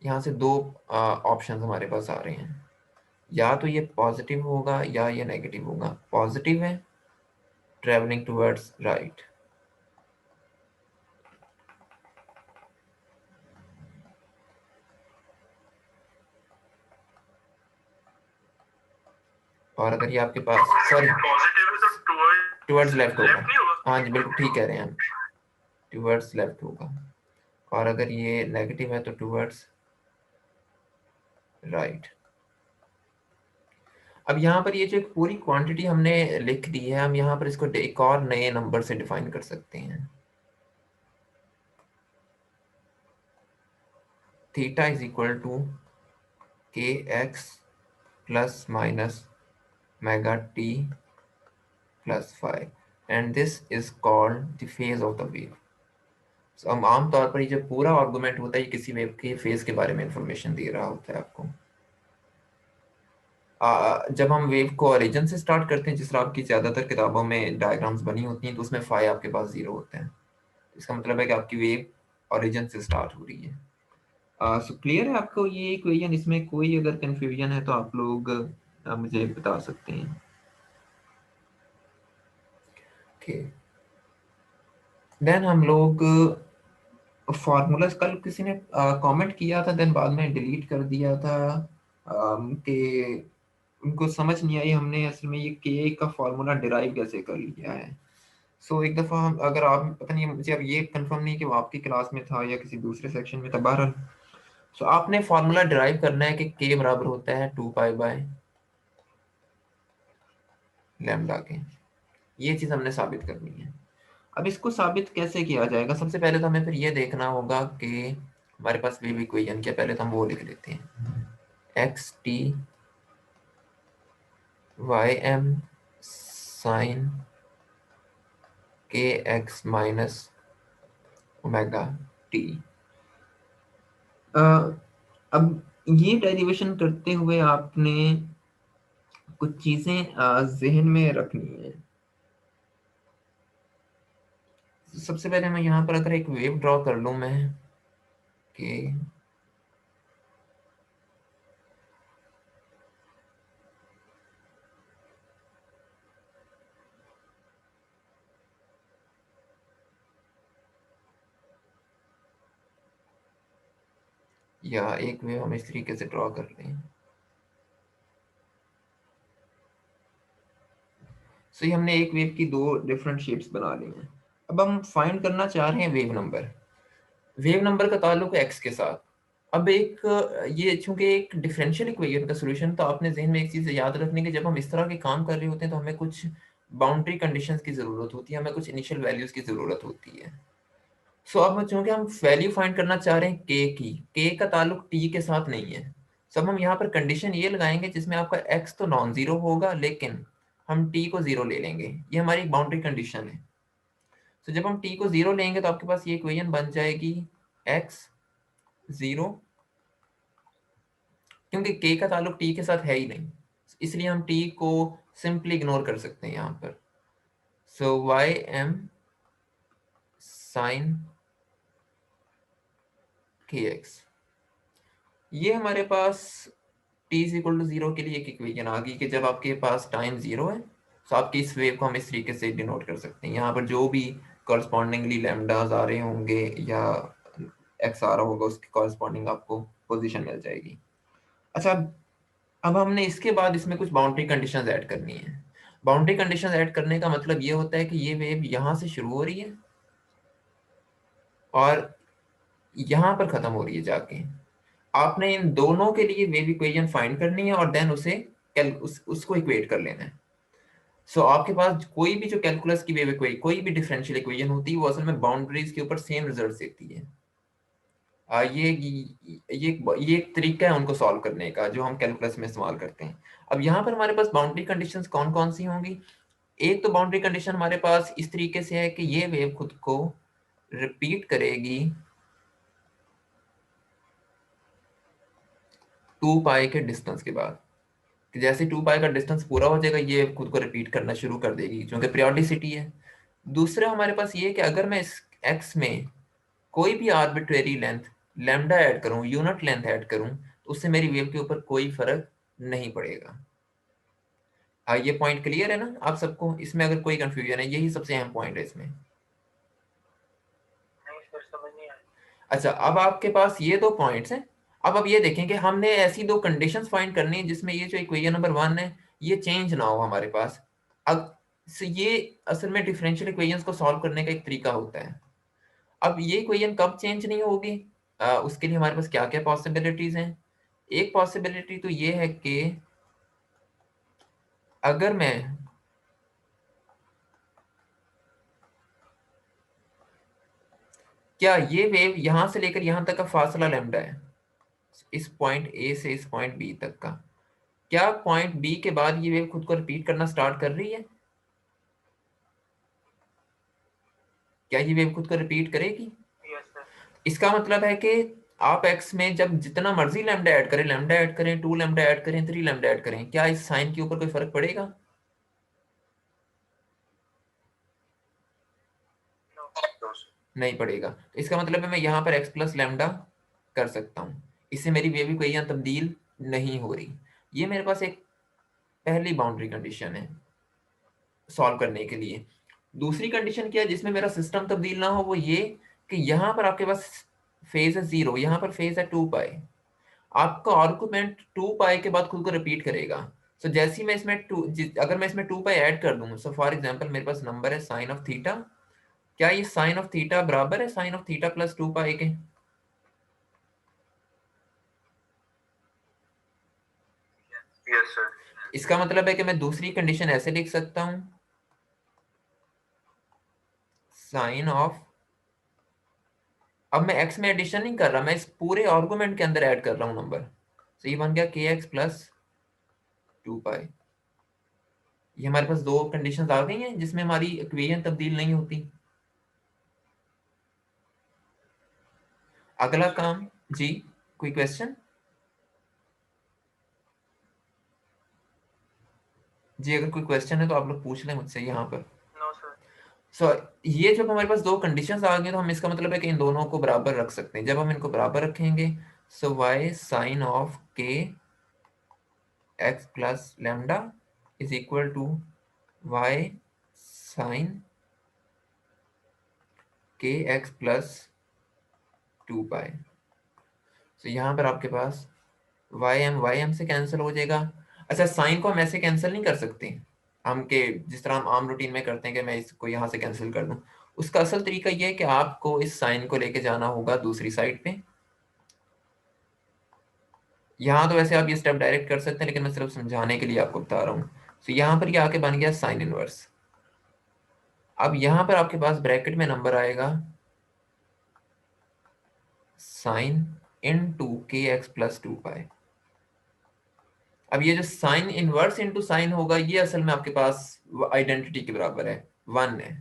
यहाँ से दो ऑप्शन हमारे पास आ रहे हैं, या तो ये पॉजिटिव होगा या ये नेगेटिव होगा। पॉजिटिव है ट्रेवलिंग टुवर्ड्स राइट, और अगर ये आपके पास सॉरी
पॉजिटिव है तो
टुवर्ड्स लेफ्ट होगा।
लेफ्ट नहीं होगा?
हाँ जी बिल्कुल ठीक कह रहे हैं हम, टुवर्ड्स लेफ्ट होगा। और अगर ये नेगेटिव है तो टुवर्ड्स राइट। अब यहाँ पर ये जो एक पूरी क्वांटिटी हमने लिख दी है, हम यहाँ पर इसको एक और नए नंबर से डिफाइन कर सकते हैं। थीटा इज इक्वल टू के x plus minus mega T plus five, and this is called the phase of the wave. हम आमतौर पर ये जो पूरा आर्गुमेंट होता है ये किसी वेव के फेज के बारे में इंफॉर्मेशन दे रहा होता है आपको। जब हम वेव को ओरिजिन से स्टार्ट करते हैं, जिस तरह आपकी ज़्यादातर किताबों में डायग्राम्स बनी होती हैं, तो उसमें फाई आपके पास जीरो होता है। इसका मतलब है कि आपकी वेव ओरिजिन से स्टार्ट हो रही है। सो क्लियर है आपको ये इक्वेशन? इसमें कोई अगर कंफ्यूजन है तो आप लोग मुझे बता सकते हैं। ओके, देन हम लोग फॉर्मूलाज, कल किसी ने कमेंट किया था देन बाद में डिलीट कर दिया था कि उनको समझ नहीं आई हमने असल में ये के का फॉर्मूला डिराइव कैसे कर लिया है। सो एक दफ़ा हम, अगर आप, पता नहीं मुझे अब ये कंफर्म नहीं कि वो आपकी क्लास में था या किसी दूसरे सेक्शन में था, बहरहाल सो आपने फॉर्मूला डिराइव करना है कि के बराबर होता है 2 पाई बाय लैम्डा के। ये चीज़ हमने साबित करनी है। अब इसको साबित कैसे किया जाएगा? सबसे पहले तो हमें फिर ये देखना होगा कि हमारे पास वेव इक्वेशन क्या, पहले तो हम वो लिख लेते हैं, x t y M sine के एक्स माइनस ओमेगा टी। अब ये डेरिवेशन करते हुए आपने कुछ चीज़ें जहन में रखनी है। सबसे पहले मैं यहाँ पर अगर एक वेव ड्रॉ कर लूँ मैं कि या एक वेव हम इस तरीके से ड्रॉ कर लें। सो ये हमने एक वेव की दो डिफरेंट शेप्स बना ली हैं। अब हम फाइंड करना चाह रहे हैं वेव नंबर। वेव नंबर का ताल्लुक है एक्स के साथ। अब एक ये चूंकि एक डिफरेंशियल इक्वेशन का सॉल्यूशन, तो आपने जहन में एक चीज़ याद रखनी कि जब हम इस तरह के काम कर रहे होते हैं तो हमें कुछ बाउंड्री कंडीशंस की ज़रूरत होती है, हमें कुछ इनिशियल वैल्यूज़ की ज़रूरत होती है। सो अब चूंकि हम वैल्यू फाइंड करना चाह रहे हैं के की, के का ताल्लुक टी के साथ नहीं है। सब हम यहाँ पर कंडीशन ये लगाएंगे जिसमें आपका एक्स तो नॉन जीरो होगा लेकिन हम टी को जीरो ले लेंगे। ये हमारी बाउंड्री कंडीशन है। तो जब हम टी को जीरो लेंगे तो आपके पास ये इक्वेशन बन जाएगी एक्स जीरो, क्योंकि के का ताल्लुक टी के साथ है ही नहीं, इसलिए हम टी को सिंपली इग्नोर कर सकते हैं यहाँ पर। सो वाई एम साइन के एक्स, ये हमारे पास T is equal to zero के लिए एक इक्वेशन आ गई कि जब आपके पास टाइम जीरो है तो आपकी इस वेव को हम इस तरीके से डिनोट कर सकते हैं। यहाँ पर जो भी कॉरस्पॉन्डिंगली लैम्डाज आ रहे होंगे या एक्स आ रहा होगा उसके कॉरस्पॉन्डिंग आपको पोजीशन मिल जाएगी। अच्छा, अब हमने इसके बाद इसमें कुछ बाउंड्री कंडीशंस ऐड करनी है। बाउंड्री कंडीशंस ऐड करने का मतलब ये होता है कि ये वेव यहाँ से शुरू हो रही है और यहाँ पर खत्म हो रही है जाके। आपने इन दोनों के लिए वेव इक्वेशन फाइंड करनी है और देन उसे उसको इक्वेट कर लेना है। सो आपके पास कोई भी जो कैलकुलस की वेव इक्वेशन, कोई भी डिफरेंशियल इक्वेशन होती है, वो असल में बाउंड्रीज के ऊपर सेम रिजल्ट देती है। ये एक तरीका है उनको सॉल्व करने का जो हम कैलकुलस में इस्तेमाल करते हैं। अब यहाँ पर हमारे पास बाउंड्री कंडीशंस कौन कौन सी होंगी? एक तो बाउंड्री कंडीशन हमारे पास इस तरीके से है कि ये वेव खुद को रिपीट करेगी 2 पाई के डिस्टेंस के बाद, कि जैसे 2 पाई का डिस्टेंस पूरा हो जाएगा ये खुद को रिपीट करना शुरू कर देगी, क्योंकि पीरियोडिसिटी है। दूसरा हमारे पास ये कि अगर मैं इस एक्स में कोई भी आर्बिट्रेरी लेंथ लैम्डा ऐड करूं, यूनिट लेंथ ऐड करूं, तो उससे मेरी वेव के ऊपर कोई फर्क नहीं पड़ेगा। ये पॉइंट क्लियर है ना आप सबको? इसमें अगर कोई कंफ्यूजन है, यही सबसे अहम पॉइंट है इसमें।
नहीं सर, समझ नहीं आया।
अच्छा, अब आपके पास ये दो पॉइंट्स हैं। अब ये देखें कि हमने ऐसी दो कंडीशंस फाइंड करनी है जिसमें ये जो इक्वेशन नंबर 1 है ये चेंज ना हो हमारे पास। अब ये असल में डिफरेंशियल इक्वेशंस को सॉल्व करने का एक तरीका होता है। अब ये इक्वेशन कब चेंज नहीं होगी, उसके लिए हमारे पास क्या क्या पॉसिबिलिटीज हैं? एक पॉसिबिलिटी तो ये है कि अगर मैं क्या ये वेव यहां से लेकर यहां तक का फासला लैम्डा है, इस पॉइंट ए से इस पॉइंट बी तक का, क्या पॉइंट बी के बाद ये वेव खुद को रिपीट करना स्टार्ट कर रही है? क्या ये वेव खुद को रिपीट करेगी?
Yes sir.
इसका मतलब है कि आप एक्स में जब जितना मर्जी लैम्डा ऐड करें, लैम्डा ऐड करें, 2 लैम्डा ऐड करें, 3 लैम्डा ऐड करें, क्या इस साइन के ऊपर कोई फर्क पड़ेगा? नहीं पड़ेगा। तो इसका मतलब है मैं यहाँ पर एक्स प्लस लैम्डा कर सकता हूँ, इससे मेरी वेव इक्वेशन तब्दील नहीं हो रही। ये मेरे पास एक पहली बाउंड्री कंडीशन है सॉल्व करने के लिए। दूसरी कंडीशन क्या है जिसमें मेरा सिस्टम तब्दील ना हो, वो ये कि यहाँ पर आपके पास फेज है 0, यहाँ पर फेज है 2 पाई। आपका आर्गुमेंट 2 पाई के बाद खुद को रिपीट करेगा। सो जैसे ही मैं इसमें अगर मैं इसमें 2 पाई ऐड कर दूं, सो फॉर एग्जांपल मेरे पास नंबर है साइन ऑफ थीटा, क्या ये साइन ऑफ थीटा बराबर है साइन ऑफ थीटा प्लस 2 पाई के?
Yes sir.
इसका मतलब है कि मैं दूसरी कंडीशन ऐसे लिख सकता हूं, साइन ऑफ, अब मैं x में एडिशन नहीं कर रहा, मैं इस पूरे आर्गुमेंट के अंदर ऐड कर रहा हूं नंबर। तो ये बन गया के एक्स प्लस 2 पाई। ये हमारे पास दो कंडीशंस आ गई हैं जिसमें हमारी इक्वेशन तब्दील नहीं होती। अगला काम जी, कोई क्वेश्चन? जी अगर कोई क्वेश्चन है तो आप लोग पूछ लें मुझसे यहाँ पर।
No sir.
सो ये जब हमारे पास दो कंडीशंस आ गई तो हम इसका मतलब है कि इन दोनों को बराबर रख सकते हैं। जब हम इनको बराबर रखेंगे, so y sine of k x plus lambda is equal to y sine के एक्स प्लस 2 पाई। तो यहाँ पर आपके पास y m से कैंसिल हो जाएगा। अच्छा, साइन को हम ऐसे कैंसिल नहीं कर सकते हम के जिस तरह हम आम रूटीन में करते हैं कि मैं इसको यहाँ से कैंसिल कर दूं। उसका असल तरीका यह है कि आपको इस साइन को लेके जाना होगा दूसरी साइड पे। यहाँ तो वैसे आप ये स्टेप डायरेक्ट कर सकते हैं, लेकिन मैं सिर्फ समझाने के लिए आपको बता रहा हूँ। तो यहाँ पर ये आके बन गया साइन इनवर्स। अब यहाँ पर आपके पास ब्रैकेट में नंबर आएगा साइन इन टू के एक्स प्लस 2 पाई। अब ये जो साइन इनवर्स इनटू साइन होगा, ये असल में आपके पास आइडेंटिटी के बराबर है, 1 है।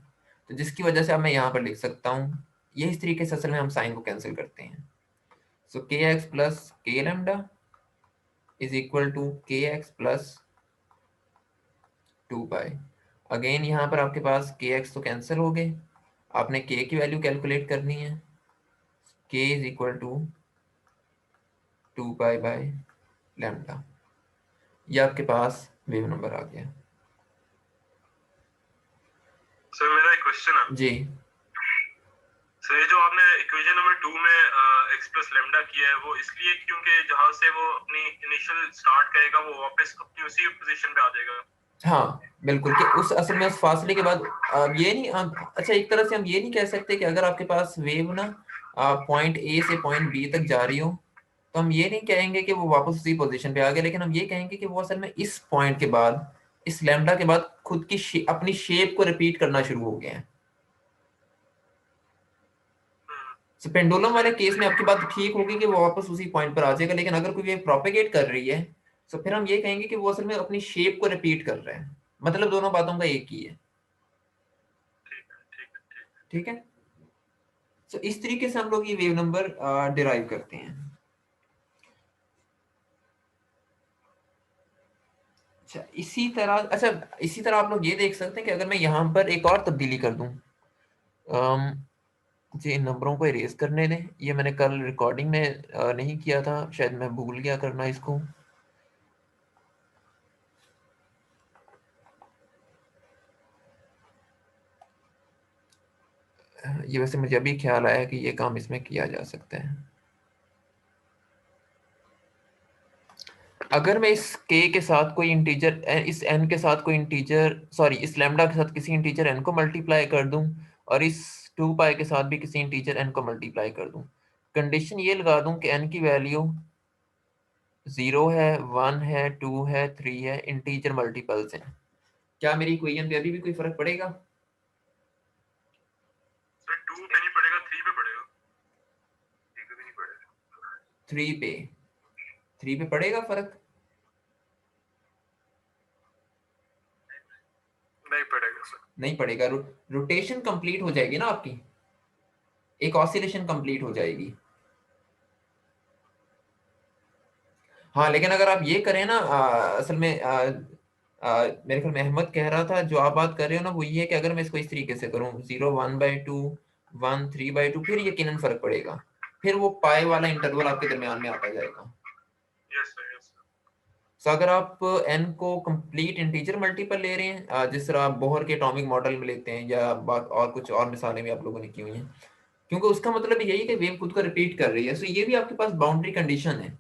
तो जिसकी वजह से अब मैं यहाँ पर लिख सकता हूँ, ये इस तरीके से असल में हम साइन को कैंसिल करते हैं। सो के एक्स प्लस के लैम्डा इज इक्वल टू के एक्स प्लस 2 पाई। अगेन यहाँ पर आपके पास के एक्स तो कैंसिल हो गए, आपने के की वैल्यू कैलकुलेट करनी है। K is equal to 2 pi by lambda. ये आपके पास वेव नंबर आ गया।
सर मेरा एक क्वेश्चन है
जी
सर, ये जो आपने इक्वेशन नंबर 2 में एक्स प्लस लेमडा किया है वो इसलिए क्योंकि जहां से वो अपनी इनिशियल स्टार्ट करेगा वो वापस अपनी उसी पोजीशन पे आ जाएगा।
हाँ बिल्कुल, कि उस असल में उस फासले के बाद ये नहीं अच्छा एक तरह से हम ये नहीं कह सकते कि अगर आपके पास वेव ना पॉइंट ए से पॉइंट बी तक जा रही हो, तो हम ये नहीं कहेंगे कि वो वापस उसी पोजीशन पे आ गया, लेकिन हम ये कहेंगे कि वो असल में इस पॉइंट के बाद, इस लैम्डा के बाद खुद की अपनी शेप को रिपीट करना शुरू हो गए हैं। तो पेंडुलम वाले केस में आपकी बात ठीक होगी कि वो वापस उसी पॉइंट पर आ जाएगा, लेकिन अगर कोई वेव प्रोपेगेट कर रही है तो फिर हम ये कहेंगे कि वो असल में अपनी शेप को रिपीट कर रहे हैं। मतलब दोनों बातों का एक ही है। ठीक है, तो इस तरीके से हम लोग ये वेव नंबर डिराइव करते हैं। अच्छा इसी तरह आप लोग ये देख सकते हैं कि अगर मैं यहाँ पर एक और तब्दीली कर दूं, जी इन नंबरों को इरेज करने दें, ये मैंने कल रिकॉर्डिंग में नहीं किया था, शायद मैं भूल गया करना इसको। ये वैसे मुझे अभी ख्याल आया कि ये काम इसमें किया जा सकता है। अगर मैं इस k के साथ कोई इंटीजर, इस n के साथ कोई इंटीजर, सॉरी इस लैम्डा के साथ किसी इंटीजर n को मल्टीप्लाई कर दूं, और इस 2 पाई के साथ भी किसी इंटीजर n को मल्टीप्लाई कर दूं, कंडीशन ये लगा दूं कि n की वैल्यू 0 है, 1 है, 2 है, 3 है, इंटीजर मल्टीपल्स हैं, क्या मेरी इक्वेशन पे अभी भी कोई फर्क पड़ेगा?
सर 2 पे नहीं पड़ेगा, 3 पे पड़ेगा। 3 पे भी नहीं पड़ेगा।
3 पे 3 पे पड़ेगा फर्क?
नहीं पड़ेगा सर।
नहीं पड़ेगा। रोटेशन कंप्लीट हो जाएगी ना आपकी, एक ऑसिलेशन कंप्लीट हो जाएगी। हाँ, लेकिन अगर आप ये करें ना, असल में मेरे ख्याल में अहमद कह रहा था, जो आप बात कर रहे हो ना वो ये है कि अगर मैं इसको इस तरीके से करूँ 0 1/2 1 3/2, फिर यकीनन फर्क पड़ेगा, फिर वो पाई वाला इंटरवल आपके दरमियान में आता जाएगा।
Yes sir, yes sir.
तो अगर आप n को कंप्लीट इंटीजर मल्टीपल ले रहे हैं, जिस तरह आप बोहर के एटॉमिक मॉडल में लेते हैं, या बात और कुछ और मिसालें भी आप लोगों ने की हुई हैं, क्योंकि उसका मतलब यही है कि वेव खुद को रिपीट कर रही है। सो ये भी आपके पास बाउंड्री कंडीशन है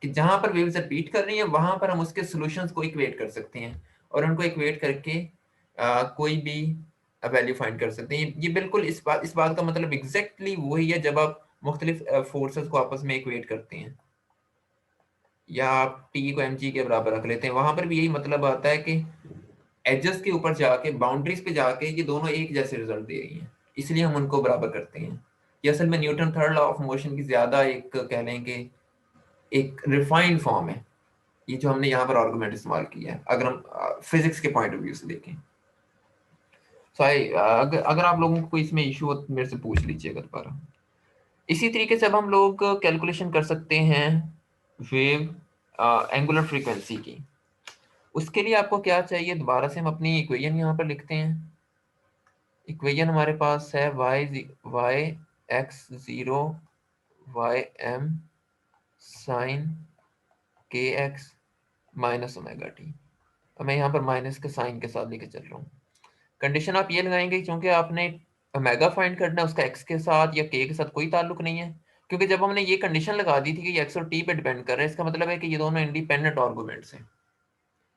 कि जहां पर वेव्स रिपीट कर रही हैं वहां पर हम उसके सॉल्यूशंस को इक्वेट कर सकते हैं, और उनको इक्वेट करके कोई भी वैल्यू फाइंड कर सकते हैं। ये बिल्कुल इस बात का मतलब एग्जैक्टली वही है जब आप मुख्तलिफ फोर्सेस को आपस में इक्वेट करते हैं, या आप टी को mg के बराबर रख लेते हैं, वहां पर भी यही मतलब आता है कि एजेस के ऊपर जाके, बाउंड्रीज पे जाके ये दोनों एक जैसे रिजल्ट दे रही हैं, इसलिए हम उनको बराबर करते हैं। ये असल में Newton third law of motion की ज्यादा एक कह लें कि एक रिफाइंड फॉर्म है, ये जो हमने यहाँ पर आर्गुमेंट इस्तेमाल किया है, अगर हम फिजिक्स के पॉइंट ऑफ व्यू से देखें। सो अगर आप लोगों को कोई इसमें इशू हो तो मेरे से पूछ लीजिएगा दोबारा। इसी तरीके से अब हम लोग कैलकुलेशन कर सकते हैं वेव एंगुलर फ्रीक्वेंसी की। उसके लिए आपको क्या चाहिए, दोबारा से हम अपनी इक्वेशन यहाँ पर लिखते हैं। इक्वेशन हमारे पास है y x0 ym sin kx minus omega t. अब मैं यहाँ पर माइनस के साइन के साथ लेके चल रहा हूँ। कंडीशन आप ये लगाएंगे क्योंकि आपने ओमेगा फाइंड करना है, उसका एक्स के साथ या के साथ कोई ताल्लुक नहीं है, क्योंकि जब हमने ये कंडीशन लगा दी थी कि ये एक्स और टी पे डिपेंड कर रहे हैं, इसका मतलब है कि ये दोनों इंडिपेंडेंट आर्गुमेंट्स हैं,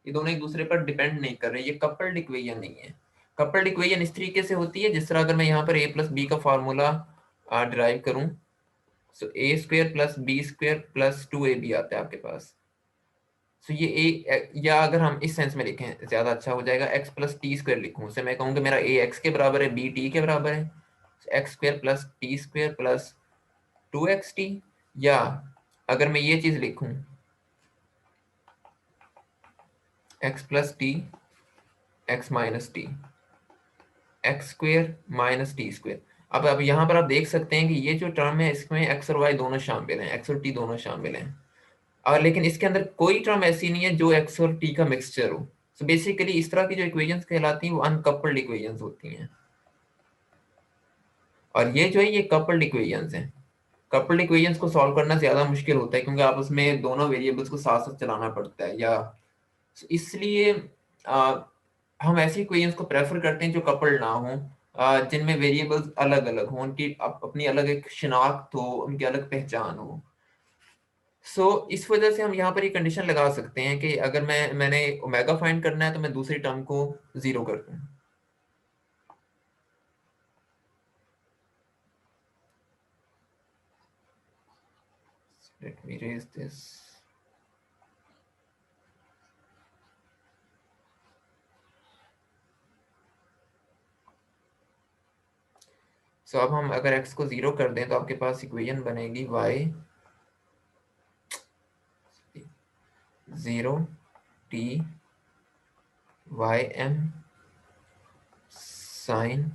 ये दोनों एक दूसरे पर डिपेंड नहीं कर रहे, ये कपल्ड इक्वेशन नहीं है। कपल्ड इक्वेशन इस तरीके से होती है जिस तरह अगर मैं यहाँ पर a प्लस बी का फार्मूला डिराइव करूँ, so A square plus B square plus 2ab आता है आपके पास। सो ये ए, या अगर हम इस सेंस में लिखें ज्यादा अच्छा हो जाएगा, एक्स प्लस टी स्क्वायर लिखूं, उससे मैं कहूँगा मेरा ए एक्स के बराबर है, बी टी के बराबर है, x square plus T square plus 2xt। या अगर मैं ये चीज लिखूं x plus T x minus T x square minus T square. अब यहाँ पर आप देख सकते हैं कि ये जो टर्म है इसमें एक्स और वाई दोनों शामिल हैं, एक्स और टी दोनों शामिल हैं, और लेकिन इसके अंदर कोई टर्म ऐसी नहीं है जो एक्स और टी का मिक्सचर हो। सो बेसिकली इस तरह की जो इक्वेशंस कहलाती हैं वो अनकपल्ड इक्वेशंस होती हैं, और ये जो है ये कपल्ड इक्वेशंस हैं। कपल्ड इक्वेशंस को सॉल्व करना ज्यादा मुश्किल होता है क्योंकि आप उसमें दोनों वेरिएबल्स को साथ साथ चलाना पड़ता है, या इसलिए हम ऐसी इक्वेशंस को प्रेफर करते हैं जो कपल्ड ना हो, जिनमें वेरिएबल्स अलग अलग हो, उनकी अपनी अलग एक शिनाख्त हो, उनकी अलग पहचान हो। इस वजह से हम यहाँ पर ये कंडीशन लगा सकते हैं कि अगर मैंने ओमेगा फाइंड करना है तो मैं दूसरी टर्म को 0 कर दूं। Let me erase this. अब हम अगर x को 0 कर दें तो आपके पास इक्वेशन बनेगी y 0 t ym sin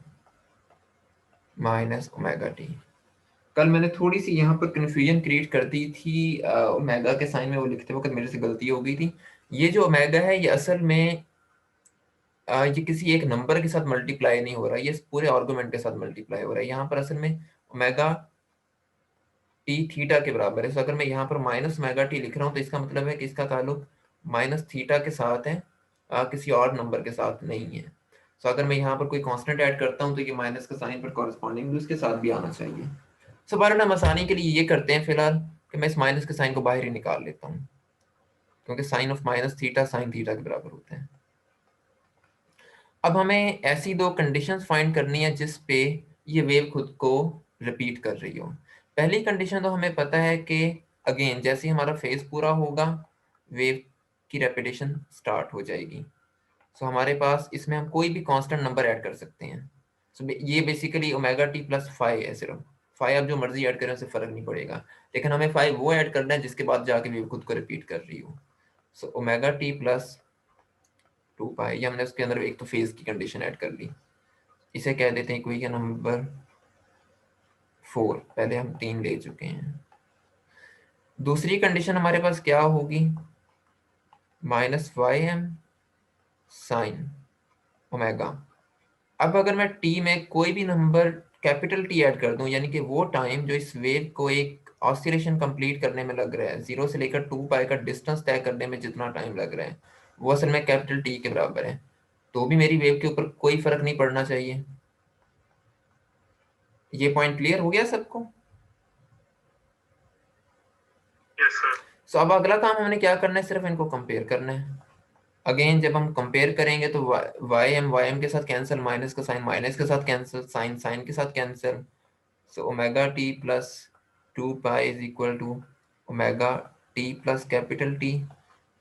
minus omega T. कल मैंने थोड़ी सी यहाँ पर कंफ्यूजन क्रिएट कर दी थी, ओमेगा के साइन में वो लिखते वक्त मेरे से गलती हो गई थी। ये जो ओमेगा है ये असल में ये किसी एक नंबर के साथ मल्टीप्लाई नहीं हो रहा, ये पूरे आर्गुमेंट के साथ मल्टीप्लाई हो रहा है। यहाँ पर असल में ओमेगा टी थीटा के बराबर है। अगर मैं यहाँ पर माइनस ओमेगा टी लिख रहा हूँ तो इसका मतलब है कि इसका ताल्लुक माइनस थीटा के साथ है, किसी और नंबर के साथ नहीं है। अगर मैं यहाँ पर कोई कांस्टेंट ऐड करता हूँ तो ये माइनस का साइन पर कॉरेस्पॉन्डिंग उसके साथ भी आना चाहिए। बहरहाल हम आसानी के लिए ये करते हैं फिलहाल कि मैं इस माइनस के साइन को बाहर ही निकाल लेता हूँ, क्योंकि sine of minus theta sine theta के बराबर होते हैं। अब हमें ऐसी दो कंडीशंस फाइंड करनी है जिस पे ये वेव खुद को रिपीट कर रही हो। पहली कंडीशन तो हमें पता है कि अगेन जैसे ही हमारा फेज पूरा होगा वेव की रेपिटेशन स्टार्ट हो जाएगी। हमारे पास इसमें हम कोई भी कांस्टेंट नंबर ऐड कर सकते हैं। ये basically omega t plus five है, सिर्फ फाई आप जो मर्जी ऐड करें उससे फर्क नहीं पड़ेगा, लेकिन हमें फाई वो ऐड करना है जिसके बाद जाके वेव खुद को रिपीट कर रही हो। सो ओमेगा टी प्लस 2 पाई, ये हमने उसके अंदर एक तो फेज की कंडीशन ऐड कर ली, इसे कह देते हैं इक्वेशन नंबर 4, पहले हम 3 ले चुके हैं। दूसरी कंडीशन हमारे पास क्या होगी, minus y M sine omega. अब अगर मैं टी में कोई भी नंबर कैपिटल टी ऐड कर दूं, यानी कि वो टाइम जो इस वेव को एक ऑसिलेशन कंप्लीट करने में लग रहा है, 0 से लेकर 2 पाई का डिस्टेंस तय करने में जितना टाइम लग रहा है वो असल में कैपिटल टी के बराबर है, तो भी मेरी वेव के ऊपर कोई फर्क नहीं पड़ना चाहिए। ये पॉइंट क्लियर हो गया सबको?
Yes sir.
सो अब अगला काम हमने क्या करना है, सिर्फ इनको कंपेयर करना है। अगेन जब हम कंपेयर करेंगे तो वाई एम के साथ कैंसिल, माइनस का साइन माइनस के साथ कैंसिल, साइन साइन के साथ cancel. So omega t plus 2 pi is equal to omega t plus capital t,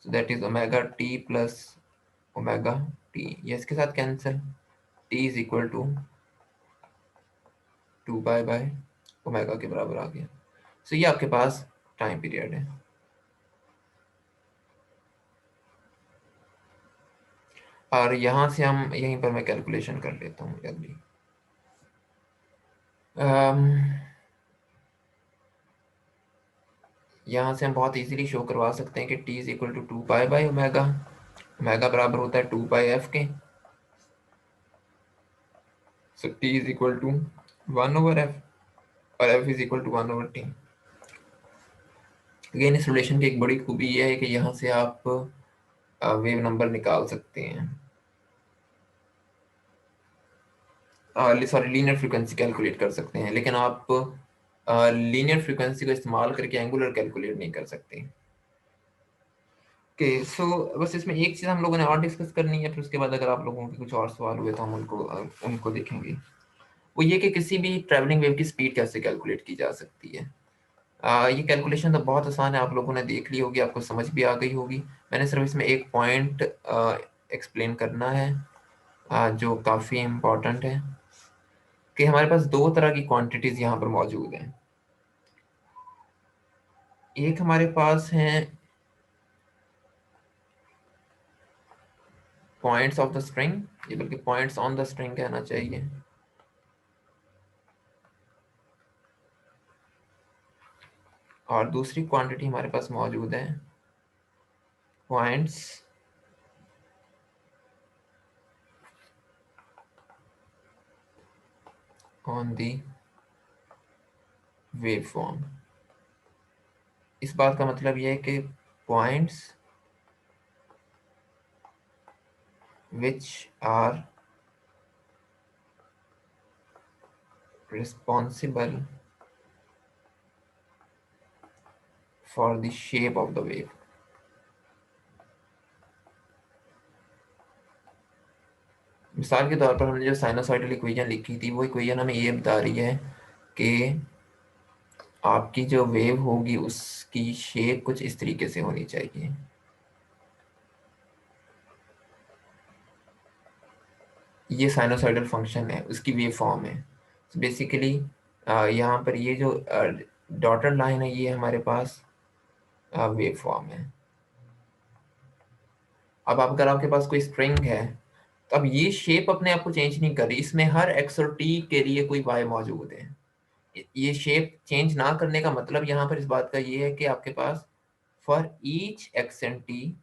so that is omega t plus omega t, ये इसके साथ cancel, t is equal to 2 pi by omega के बराबर आ गया। सो ये आपके पास टाइम पीरियड है। और यहाँ से हम यहीं पर मैं कैलकुलेशन कर लेता हूँ जल्दी। यहाँ से हम बहुत इजीली शो करवा सकते हैं कि t is equal to 2 pi by omega, omega बराबर होता है 2 पाई एफ के, so t is equal to 1 over f और f is equal to 1 over t. Again इस रिलेशन की एक बड़ी खूबी यह है कि यहाँ से आप वेव नंबर निकाल सकते हैं, सॉरी लीनियर फ्रीक्वेंसी कैलकुलेट कर सकते हैं, लेकिन आप लीनियर फ्रीक्वेंसी को इस्तेमाल करके एंगुलर कैलकुलेट नहीं कर सकते। ओके सो बस इसमें एक चीज़ हम लोगों ने और डिस्कस करनी है, फिर उसके बाद अगर आप लोगों के कुछ और सवाल हुए तो हम उनको देखेंगे। वो ये कि किसी भी ट्रैवलिंग वेव की स्पीड कैसे कैलकुलेट की जा सकती है। ये कैलकुलेशन तो बहुत आसान है, आप लोगों ने देख ली होगी, आपको समझ भी आ गई होगी। मैंने सिर्फ इसमें एक पॉइंट एक्सप्लेन करना है जो काफ़ी इम्पोर्टेंट है, कि हमारे पास दो तरह की क्वांटिटीज़ यहाँ पर मौजूद हैं। एक हमारे पास हैं पॉइंट्स ऑफ द स्ट्रिंग, ये बल्कि पॉइंट्स ऑन द स्ट्रिंग कहना चाहिए, और दूसरी क्वांटिटी हमारे पास मौजूद है points on the wave form. इस बात का मतलब यह है कि points which are responsible for the shape of the wave। मिसाल के तौर पर हमने जो साइनोसॉइडल इक्वेशन लिखी थी, वो इक्वेशन हमें ये बता रही है कि आपकी जो वेव होगी उसकी शेप कुछ इस तरीके से होनी चाहिए। ये साइनोसॉइडल फंक्शन है, उसकी वेव फॉर्म है। तो बेसिकली यहाँ पर ये जो डॉटेड लाइन है ये हमारे पास वेव फॉर्म है। अब अगर आपके पास कोई स्ट्रिंग है तो अब ये शेप अपने आप को चेंज नहीं कर रही, इसमें हर एक्स और टी के लिए कोई वाई मौजूद है। ये शेप चेंज ना करने का मतलब यहाँ पर इस बात का ये है कि आपके पास for each X and T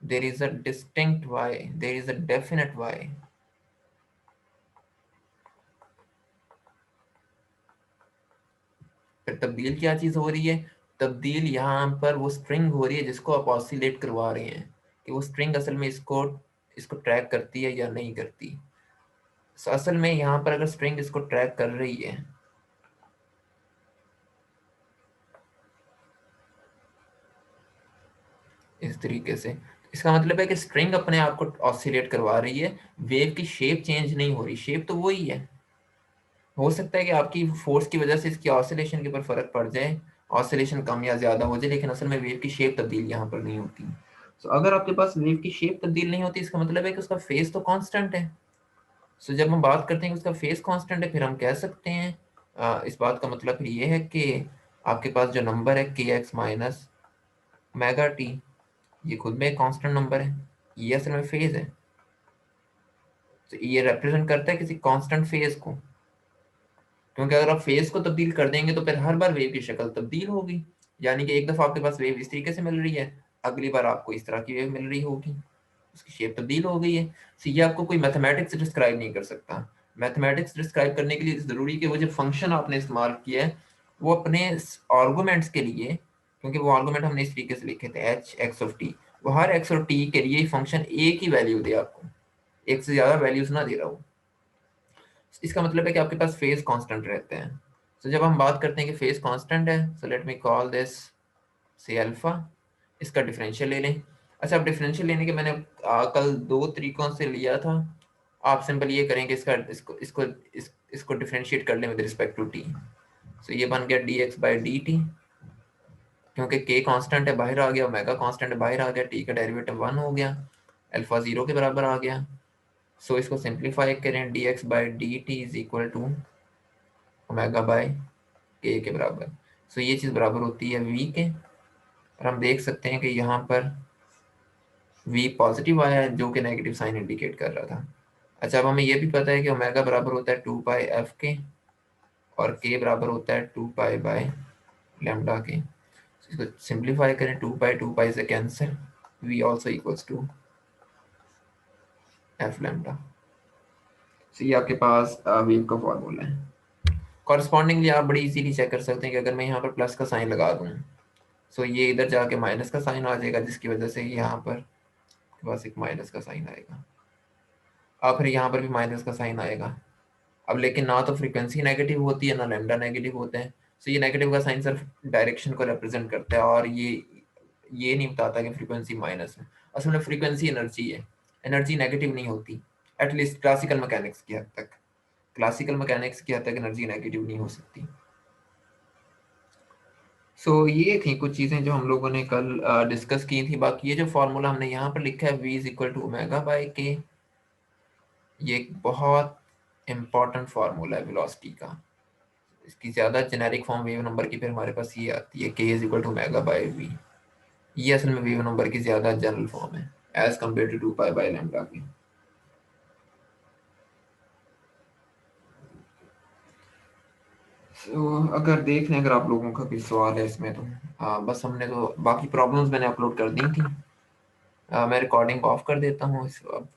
there is a distinct y, there is a definite y। फिर तब्दील क्या चीज हो रही है, तब्दील यहाँ पर वो स्ट्रिंग हो रही है जिसको आप ऑसिलेट करवा रहे हैं, कि वो स्ट्रिंग असल में इसको इसको ट्रैक करती है या नहीं करती। So, असल में यहाँ पर अगर स्ट्रिंग इसको ट्रैक कर रही है इस तरीके से, इसका मतलब है कि स्ट्रिंग अपने आप को ऑसिलेट करवा रही है, वेव की शेप चेंज नहीं हो रही, शेप तो वही है। हो सकता है कि आपकी फोर्स की वजह से इसकी ऑसिलेशन के ऊपर फर्क पड़ जाए, ऑसिलेशन कम या ज्यादा हो जाए, लेकिन असल में वेव की शेप तब्दील यहाँ पर नहीं होती। तो अगर आपके पास वेव की शेप तब्दील नहीं होती, इसका मतलब है कि उसका फेज तो कांस्टेंट है। सो जब हम बात करते हैं कि उसका फेस कांस्टेंट है, फिर हम कह सकते हैं इस बात का मतलब फिर ये है कि आपके पास जो नंबर है के एक्स माइनस ओमेगा टी, ये खुद में एक कांस्टेंट नंबर है, ये असल में फेज है। तो ये रिप्रेजेंट करता है किसी कांस्टेंट फेज को, क्योंकि अगर आप फेज को तब्दील कर देंगे तो फिर हर बार वेव की शक्ल तब्दील होगी। यानी कि एक दफा आपके पास वेव इस तरीके से मिल रही है, अगली बार आपको इस तरह की वेव मिल रही होगी, उसकी शेप तब्दील हो गई है। तो ये आपको कोई मैथमेटिक्स डिस्क्राइब नहीं कर सकता। मैथमेटिक्स डिस्क्राइब करने के लिए ज़रूरी कि वो जो फंक्शन आपने इस्तेमाल किया है वो अपने आर्गूमेंट्स के लिए, क्योंकि वो आर्गूमेंट हमने इस तरीके से लिखे थे एच एक्स ऑफ टी, वो हर एक्स और टी के लिए फंक्शन एक ही वैल्यू दे आपको, एक से ज़्यादा वैल्यूज ना दे रहा हो। इसका मतलब है कि आपके पास फेज कांस्टेंट रहते हैं। तो जब हम बात करते हैं कि फेज कांस्टेंट है, so let me call this से अल्फा, इसका डिफरेंशियल ले लें। अच्छा, अब डिफरेंशियल लेने के मैंने कल दो तरीकों से लिया था। आप सिंपल ये करेंगे इसका इसको डिफरेंशिएट कर लें विद रिस्पेक्ट टू टी। सो ये बन गया D x by d T, क्योंकि के कांस्टेंट है बाहर आ गया, ओमेगा कांस्टेंट है बाहर आ गया, टी का डेरिवेटिव 1 हो गया, अल्फा 0 के बराबर आ गया। सो इसको सिंप्लीफाई करें, d x by d t is equal to omega by k बराबर। सो ये चीज़ बराबर होती है वी के, और हम देख सकते हैं कि यहाँ पर वी पॉजिटिव आया है जो कि नेगेटिव साइन इंडिकेट कर रहा था। अच्छा, अब हमें ये भी पता है कि ओमेगा बराबर होता है 2 पाई एफ के और के बराबर होता है 2 पाई बाय लैम्डा के। इसको सिंप्लीफाई करें, 2 पाई से cancel, v also equals to f lambda. तो ये आपके पास वेव का फॉर्मूला है। कॉरस्पॉन्डिंगली आप बड़ी इजीली चेक कर सकते हैं कि अगर मैं यहाँ पर प्लस का साइन लगा दूँ, सो ये इधर जाके माइनस का साइन आ जाएगा, जिसकी वजह से यहाँ पर बस एक माइनस का साइन आएगा, और फिर यहाँ पर भी माइनस का साइन आएगा। अब लेकिन ना तो फ्रीक्वेंसी नेगेटिव होती है ना लैम्डा नेगेटिव होते हैं। सो ये नेगेटिव का साइन सिर्फ डायरेक्शन को रिप्रेजेंट करता है, और ये नहीं बताता कि फ्रीक्वेंसी माइनस है। असल में फ्रीक्वेंसी एनर्जी है, एनर्जी नेगेटिव नहीं होती, एटलीस्ट क्लासिकल मैकेनिक्स की हद तक। क्लासिकल मैकेनिक्स की हद तक एनर्जी नेगेटिव नहीं हो सकती। सो ये थी कुछ चीज़ें जो हम लोगों ने कल डिस्कस की थी। बाकी ये जो फॉर्मूला हमने यहाँ पर लिखा है v is equal to omega by k, ये एक बहुत इम्पॉर्टेंट फार्मूला है वेलोसिटी का। इसकी ज़्यादा जेनेरिक फॉर्म वेव नंबर की फिर हमारे पास ये आती है k is equal to omega by v. ये असल में वेव नंबर की ज़्यादा जनरल फॉर्म है as compare to 2 pi by lambda की। तो अगर देख लें, अगर आप लोगों का कोई सवाल है इसमें तो बस हमने तो बाकी प्रॉब्लम्स मैंने अपलोड कर दी थी। मैं रिकॉर्डिंग ऑफ कर देता हूँ इस अब